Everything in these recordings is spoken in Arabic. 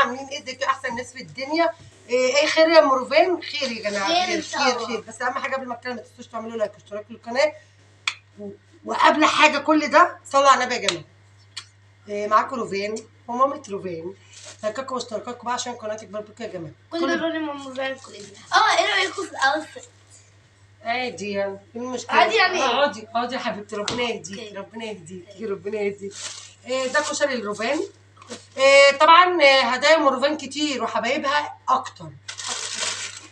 عاملين ايه؟ ازيكم احسن ناس في الدنيا. ايه خير يا مروفين؟ خير يا جماعه، خير خير. بس اهم حاجه قبل ما اتكلم ما تنسوش تعملوا لايك واشتراك للقناه. وقبل حاجه كل ده صلوا على النبي يا جماعه. معاكم روفين ومامة روفين. لايكاتكم واشتراكاتكم بقى عشان قناه تكبر بكم يا جماعه. كل مرة ماما فعلا كل ايه رأيكم في الاوتفيت؟ عادي يعني، ايه المشكله؟ عادي يعني ايه؟ عادي يا حبيبتي، ربنا يهديكي ربنا يهديكي ربنا يهديكي. ده كشري الروفان. طبعا هدايا من روفان كتير وحبايبها اكتر.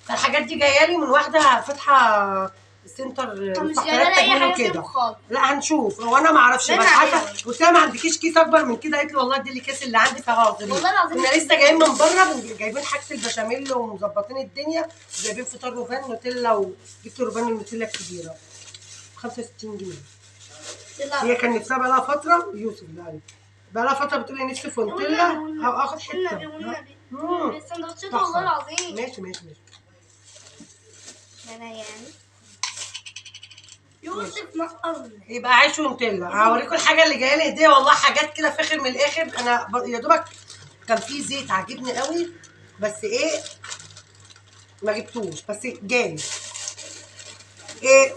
الحاجات دي جايه لي من واحده فاتحه سنتر مستحضرات تجميل وكده. لا هنشوف، هو انا ما اعرفش بس عارفه. قلت لها ما عندكيش كيس اكبر من كده؟ قالت لي والله دي الكيس اللي عندي فهاخد. والله العظيم كنا لسه جايين من بره جايبين حاجه البشاميل ومظبطين الدنيا وجايبين فطار روفان نوتيلا وجبت روفان النوتيلا الكبيره 65 جنيه. هي كان نفسها بقى لها فتره يوسف بقى لها فتره بتقول لي نفسي في نوتيلا او اخد حته. السندوتشات والله العظيم. ماشي انا يعني يوسف نقرنا يبقى عيش ونوتيلا. هوريكم الحاجه اللي جايه لي هديه، والله حاجات كده فاخر من الاخر. انا يا دوبك كان في زيت عاجبني قوي بس ايه ما جبتوش بس جالي.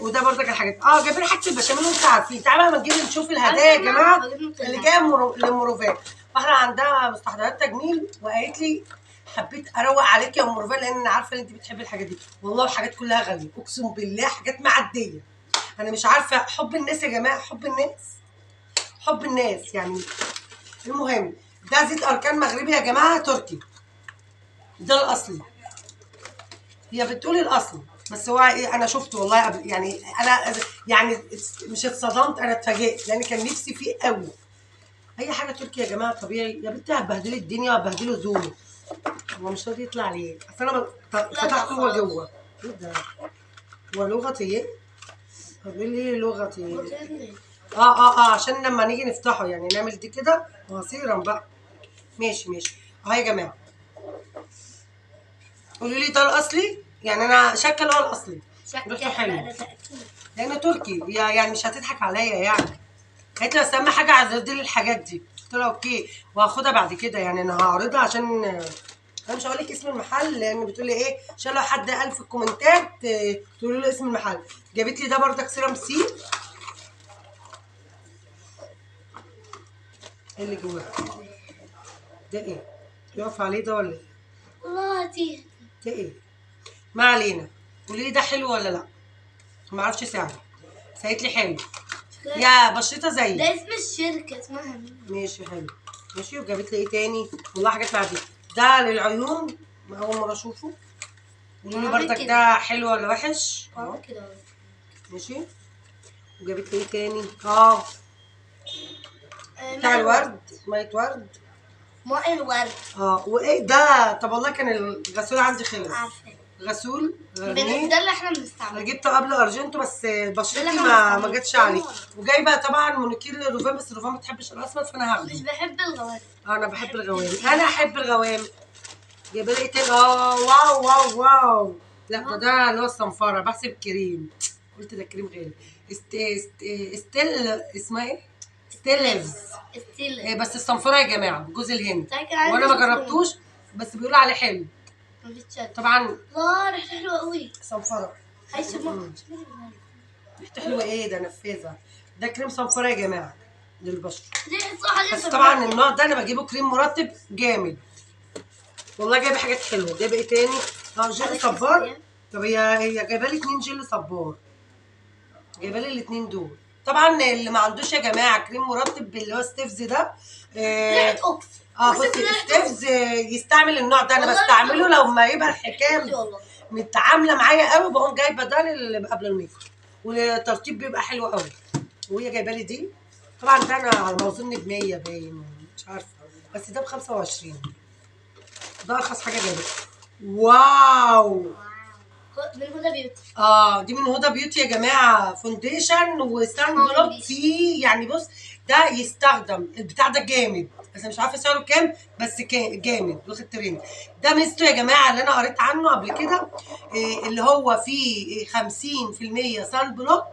وده برضك الحاجات جايبين حاجه البشاميل وانتوا عارفين. تعالوا بقى نجيب نشوف الهدايا يا جماعه اللي جايه لمروفان. واحده عندها مستحضرات تجميل وقالت لي حبيت اروق عليك يا ام مروفان لان انا عارفه ان انت بتحبي الحاجات دي. والله الحاجات كلها غاليه اقسم بالله، حاجات معديه. انا مش عارفه، حب الناس يا جماعه، حب الناس يعني. المهم ده زيت اركان مغربي يا جماعه تركي، ده الاصلي. هي بتقول الاصلي بس هو ايه، انا شفته والله قبل يعني. انا يعني مش اتصدمت، انا اتفاجئت لان كان نفسي فيه قوي. اي حاجه تركي يا جماعه طبيعي. يا بنتي هتبهدلي الدنيا وهتبهدلي زومه. هو مش راضي يطلع ليه؟ اصل انا فتحته هو جوه. ايه ده؟ هو لغتي ايه؟ طب ليه لغتي ايه؟ عشان لما نيجي نفتحه يعني نعمل دي كده عصيرا بقى. ماشي اهو يا جماعه. قولوا لي ده الاصلي يعني، انا شاكه اللي هو الاصلي. ريحته حلو لانه تركي يعني مش هتضحك عليا يعني. قالت لي بس اهم حاجه عرضي لي الحاجات دي. قلت لها اوكي وهاخدها بعد كده يعني. انا هعرضها عشان انا مش هقول لك اسم المحل لان بتقول لي ايه عشان لو حد قال في الكومنتات تقولوا له اسم المحل. جابت لي ده بردك سيرم سي. ايه اللي جواه ده؟ ايه يقف عليه ده ولا ايه؟ الله دي ده ايه؟ ما علينا. قولي لي ده حلو ولا لا؟ ما اعرفش سعره بس قالت لي حلو. يا بشرتها زي ده اسم الشركه اسمها ماشي حلو. ماشي. وجابت لي ايه تاني؟ والله حاجات معديه. ده للعيون اول مره اشوفه. قولوا لي بردك ده حلو ولا وحش؟ كده ماشي. وجابت لي ايه تاني؟ بتاع الورد، ميه ورد. ماء الورد. وايه ده؟ طب والله كان الغسول عندي خلص. عارفه غسول ده اللي احنا بنستعمله. انا جبته قبل ارجنتو بس بشرتي ما جاتش عليه. وجايبه طبعا مونوكير للروفان بس الروفان ما بتحبش الاسود فانا هاخده. مش بحب الغوامق. انا بحب الغوامق. انا احب الغوامق. جايبه لي ايه تاني؟ واو. لا ده اللي هو الصنفره. بحسب كريم، قلت ده كريم غالي. استيل اسمها ايه؟ ستيلفز. بس الصنفره يا جماعه جوز الهند وانا ما جربتوش بس بيقولوا عليه حلو طبعا. الله ريحته حلوه قوي. صنفره ريحته حلوه. ايه ده؟ نفاذه. ده كريم صنفره يا جماعه للبشره. صح. بس طبعا النوع ده انا بجيبه كريم مرطب جامد. والله جايبه حاجات حلوه. جايبه ايه تاني؟ جل صبار. طب هي جايبه لي 2 جل صبار. جايبه لي الاثنين دول. طبعا اللي ما عندوش يا جماعه كريم مرطب اللي هو ستيفز ده بصي ستيفز يستعمل النوع ده. انا بستعمله لما يبقى الحكايه متعامله معايا قوي بقوم جايبه ده اللي قبل الميك اب والترطيب بيبقى حلو قوي. وهي جايبه لي دي. طبعا ده انا على ما اظن ب 100 باين مش عارفه بس ده ب 25. ده ارخص حاجه جابتها. واو من هدى بيوتي. دي من هدى بيوتي يا جماعه. فونديشن وسان بلوك فيه يعني. بص ده يستخدم البتاع ده جامد بس مش عارفه سعره كام بس جامد واخد ترند. ده ميزته يا جماعه اللي انا قريت عنه قبل كده اللي هو فيه 50% سان بلوك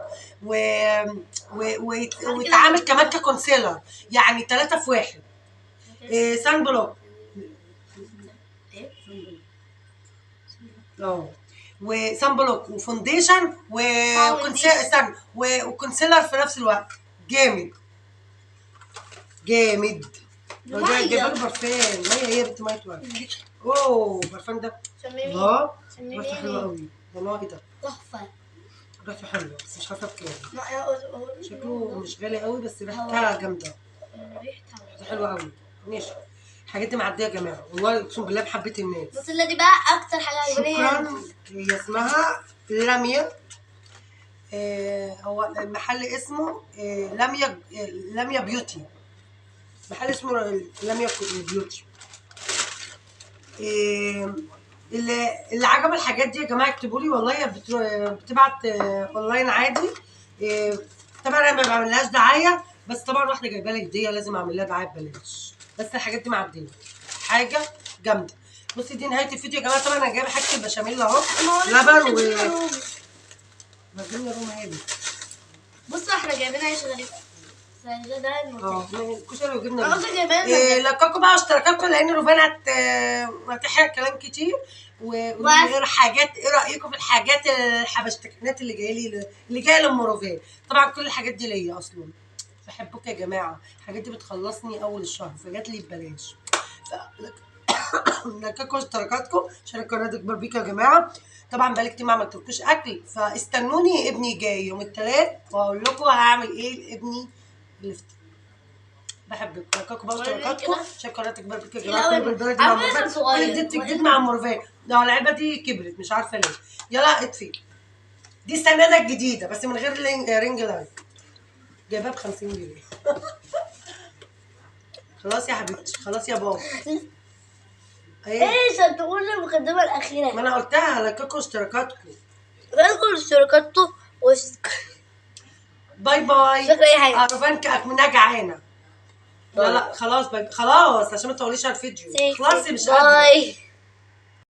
ويتعامل كمان ككونسيلر يعني 3 في 1. سان بلوك وسان بلوك وفونديشن استنى وكونسيلر في نفس الوقت. جامد جامد. ده جايبه له برفان ميه. هي بنت ميه ورد. اوه البرفان ده الله ريحته حلوه قوي. والله ايه ده تحفه. ريحته حلوه بس مش عارفه بكام. لا شكله مش غالي قوي بس ريحتها جامده. ريحتها حلوه قوي. ماشي الحاجات دي معديه يا جماعه والله اقسم بالله بحبه الناس. بص اللي دي بقى اكتر حاجه عجباني. شكرا. هي اسمها لاميا. هو المحل اسمه لاميا بيوتي. محل اسمه لاميا بيوتي. اللي عجب الحاجات دي يا جماعه اكتبوا لي والله. بتبعت اونلاين عادي. طبعا انا ما بعملهاش دعايه بس طبعا واحده جايبه لي هديه لازم اعمل لها دعايه ببلاش. بس الحاجات دي معديه حاجه جامده. بصي دي نهايه الفيديو يا جماعه. طبعا انا جايبه حاجه البشاميل اهو لبن مجنونه روم هادي. بصوا احنا جايبين عيش غريب. كشري وجبنه. لكاكو بقى اشتراكاتكم لان روفان هتحرق كلام كتير. وايه حاجات ايه رايكم في الحاجات الحبشتكنات اللي جايه لام روفان. طبعا كل الحاجات دي ليا اصلا. بحبكم يا جماعه. الحاجات دي بتخلصني اول الشهر فجات لي ببلاش. لكاكو اشتراكاتكم عشان القناه تكبر بيكم يا جماعه. طبعا بقالي كتير ما عملتلكوش اكل فاستنوني. ابني جاي يوم الثلاث واقول لكم هعمل ايه لابني اللي بحبكم. لكاكو بقى اشتراكاتكم عشان القناه تكبر بيكم يا جماعه. كل بالبلد مع مرفان. جديد مع مرفان. لا العلبه دي كبرت مش عارفه ليه. يلا اطفي. دي السناده الجديده بس من غير رينج لايت. جايبها ب 50 جنيه. خلاص يا حبيبتي خلاص يا بابا. ايه عشان تقول المقدمه الاخيره. ما انا قلتها لكاكو اشتراكاتكم. لكم اشتراكاتكم باي باي. شكرا اي حاجه. روفان كأكمنها جعانه. لا خلاص خلاص عشان ما تطوليش على الفيديو. خلاص مش قادره. باي.